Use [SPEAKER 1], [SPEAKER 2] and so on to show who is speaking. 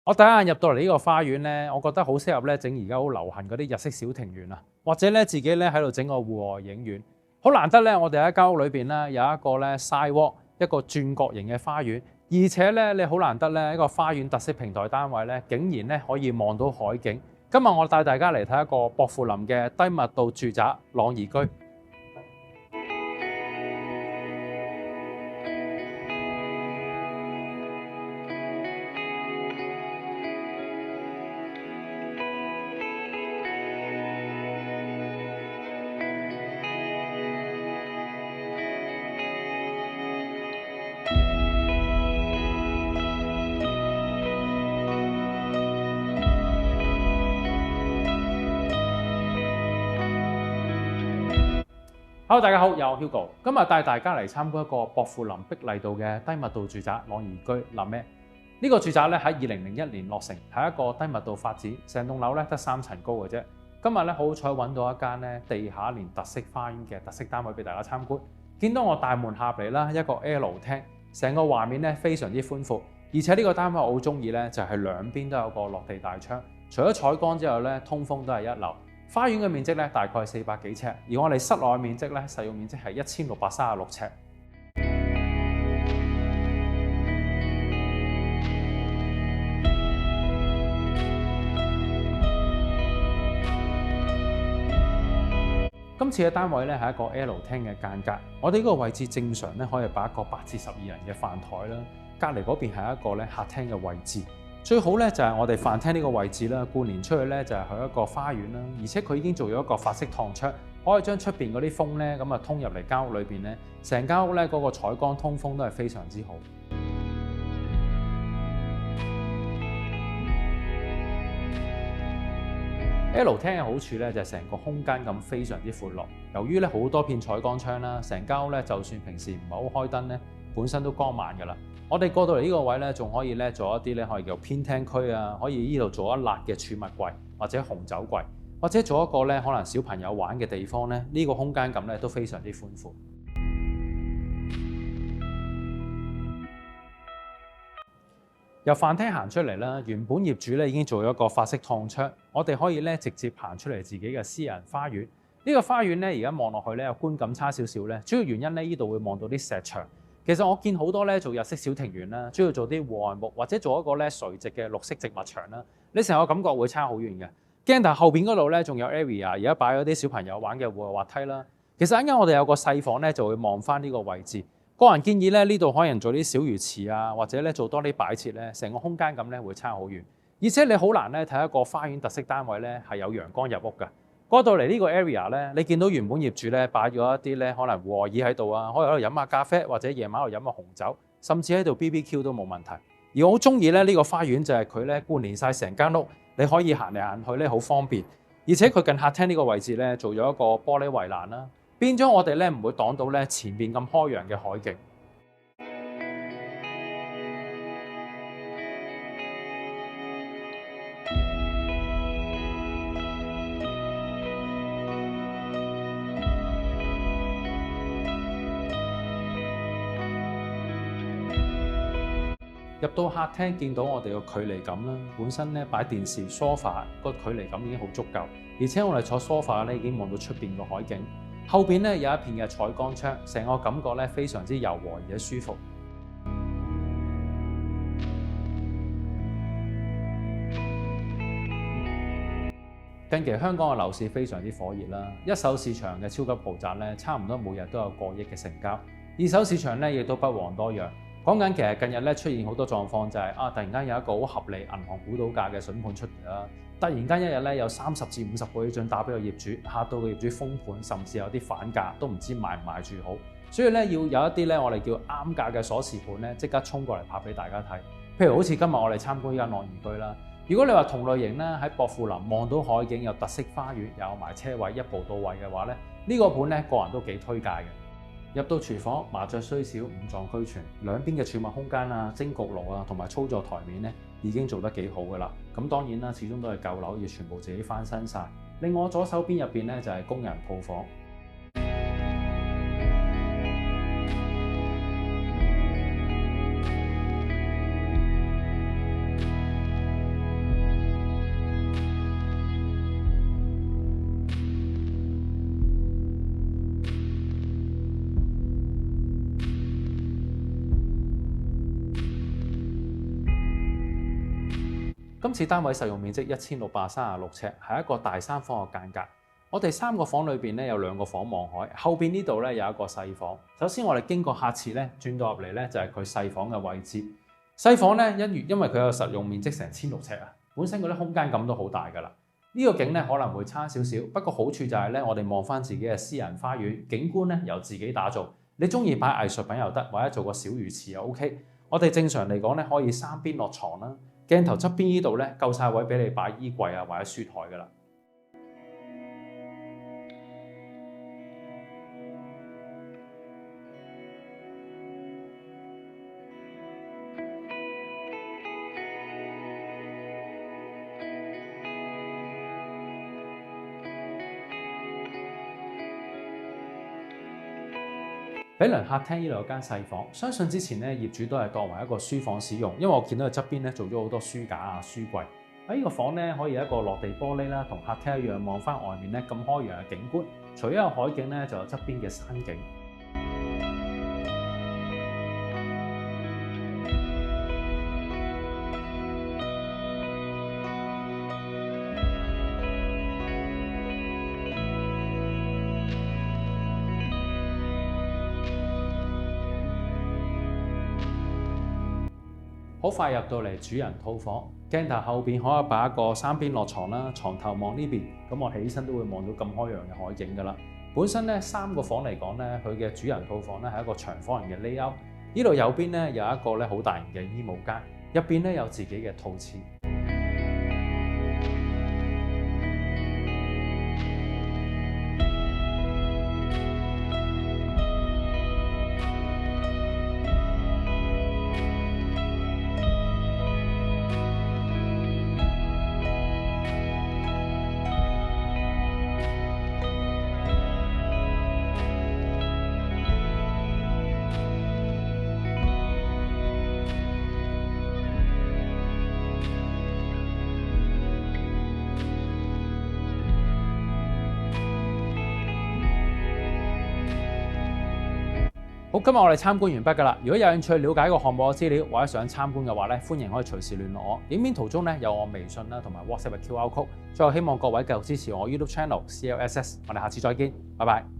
[SPEAKER 1] 我第一眼入到嚟呢個花園咧，我覺得好適合咧整而家好流行嗰啲日式小庭園啊，或者咧自己咧喺度整個戶外影院。好難得咧，我哋喺間屋裏邊咧有一個咧 sidewalk，一個轉角形嘅花園，而且咧你好難得咧一個花園特色平台單位咧，竟然咧可以望到海景。今日我帶大家嚟睇一個薄扶林嘅低密度住宅朗怡居。Hello， 大家好，又係 Hugo， 今日帶大家嚟參觀一個薄扶林碧麗道嘅低密度住宅朗怡居 LAMAIS。呢個住宅咧喺2001年落成，係一個低密度發展，成棟樓咧得3層高嘅啫。今日咧好彩揾到一間咧地下連特色花園嘅特色單位俾大家參觀。見到我大門下嚟啦，一個 L 廳，成個畫面咧非常之寬闊，而且呢個單位我好中意咧，就係兩邊都有個落地大窗，除咗採光之後咧，通風都係一流。花園嘅面積咧大概400幾尺，而我哋室內嘅面積咧實用面積係1636尺。今次嘅單位咧係一個 L 廳嘅間隔，我哋呢個位置正常咧可以擺一個8至12人嘅飯台啦，隔離嗰邊係一個咧客廳嘅位置。最好咧就係我哋飯廳呢個位置啦，貫連出去咧就係去一個花園啦，而且佢已經做咗一個法式趟窗，可以將出邊嗰啲風咧咁啊通入嚟間屋裏邊咧，成間屋咧嗰個採光通風都係非常之好。L 廳嘅好處咧就係成個空間咁非常之闊落，由於咧好多片採光窗啦，成間屋咧就算平時唔係好開燈咧，本身都光猛㗎啦。我哋過到嚟呢個位咧，仲可以咧做一啲咧可以叫偏廳區啊，可以呢度做一辣嘅儲物櫃或者紅酒櫃，或者做一個咧可能小朋友玩嘅地方咧，呢個空間感咧都非常之寬闊。由飯廳行出嚟啦，原本業主咧已經做咗一個法式趟窗，我哋可以咧直接行出嚟自己嘅私人花園。呢個花園咧而家望落去咧，觀感差少少咧，主要原因咧呢度會望到啲石牆。其實我見好多咧做日式小庭園啦，主要做啲戶外木或者做一個咧垂直嘅綠色植物牆啦，你成個感覺會差好遠嘅。鏡頭後邊嗰度咧仲有 area， 而家擺咗啲小朋友玩嘅戶外滑梯啦。其實一陣間我哋有個細房咧就會望翻呢個位置。個人建議咧呢度可能做啲小魚池啊，或者咧做多啲擺設咧，成個空間感咧會差好遠。而且你好難咧睇一個花園特色單位咧係有陽光入屋㗎。過到嚟呢個 area 咧，你見到原本業主咧擺咗一啲咧可能戶外椅喺度啊，可以喺度飲下咖啡，或者夜晚喺度飲下紅酒，甚至喺度 BBQ 都冇問題。而我好中意咧呢個花園就係佢咧貫連晒成間屋，你可以行嚟行去咧好方便。而且佢近客廳呢個位置咧做咗一個玻璃圍欄啦，變咗我哋咧唔會擋到咧前面咁開揚嘅海景。入到客廳見到我哋個距離感啦，本身咧擺電視、梳化個距離感已經好足夠，而且我哋坐梳化咧已經望到出邊個海景，後邊咧有一片嘅採光窗，成個感覺咧非常之柔和而且舒服。近期香港嘅樓市非常之火熱啦，一手市場嘅超級豪宅咧差唔多每日都有過億嘅成交，二手市場咧亦都不遑多讓。講緊其實近日咧出現好多狀況就係突然間有一個好合理銀行估到價嘅筍盤出嚟啦，突然間一日咧有30至50個批准打俾個業主，嚇到個業主封盤，甚至有啲反價，都唔知賣唔賣住好。所以咧要有一啲咧我哋叫啱價嘅鎖匙盤咧，即刻衝過嚟拍俾大家睇。譬如好似今日我哋參觀呢間朗怡居啦，如果你話同類型咧喺薄扶林望到海景，有特色花園，有埋車位，一步到位嘅話咧，呢個盤咧個人都幾推介嘅。入到廚房，麻雀雖小，五臟俱全，兩邊嘅儲物空間啊、蒸焗爐啊同埋操作台面咧已經做得幾好噶啦。咁當然啦，始終都係舊樓，要全部自己翻新晒。另外左手邊入邊咧就係工人鋪房。今次單位實用面積1636尺，係一個大3房嘅間隔。我哋3個房裏邊咧有2個房望海，後邊呢度咧有一個細房。首先我哋經過客廁咧轉到入嚟咧就係佢細房嘅位置。細房咧因為佢有實用面積成1600尺啊，本身嗰啲空間感都好大㗎啦。呢個景咧可能會差少少，不過好處就係咧我哋望翻自己嘅私人花園，景觀咧由自己打造。你中意擺藝術品又得，或者做個小魚池又 OK。我哋正常嚟講咧可以3邊落床啦，鏡頭側邊呢度咧夠晒位俾你擺衣櫃啊或者書台㗎啦。毗鄰客廳呢度有間細房，相信之前咧業主都係當為一個書房使用，因為我見到佢側邊咧做咗好多書架啊、書櫃。喺呢個房咧可以有一個落地玻璃啦，同客廳一樣望翻外面咧咁開揚嘅景觀。除咗有海景咧，就有側邊嘅山景。好快入到嚟主人套房，鏡頭後邊可以擺一個3邊落床啦，床頭望呢邊，咁我起身都會望到咁開揚嘅海景㗎啦。本身咧3個房嚟講咧，佢嘅主人套房咧係一個長方形嘅 layout。呢度右邊咧有一個咧好大型嘅衣帽間，入邊咧有自己嘅套廁。好，今日我哋參觀完畢㗎啦。如果有興趣了解個項目嘅資料，或者想參觀嘅話咧，歡迎可以隨時聯絡我。影片途中咧有我微信啦同埋 WhatsApp 嘅 QR code。最後希望各位繼續支持我 YouTube Channel CLSS。我哋下次再見，拜拜。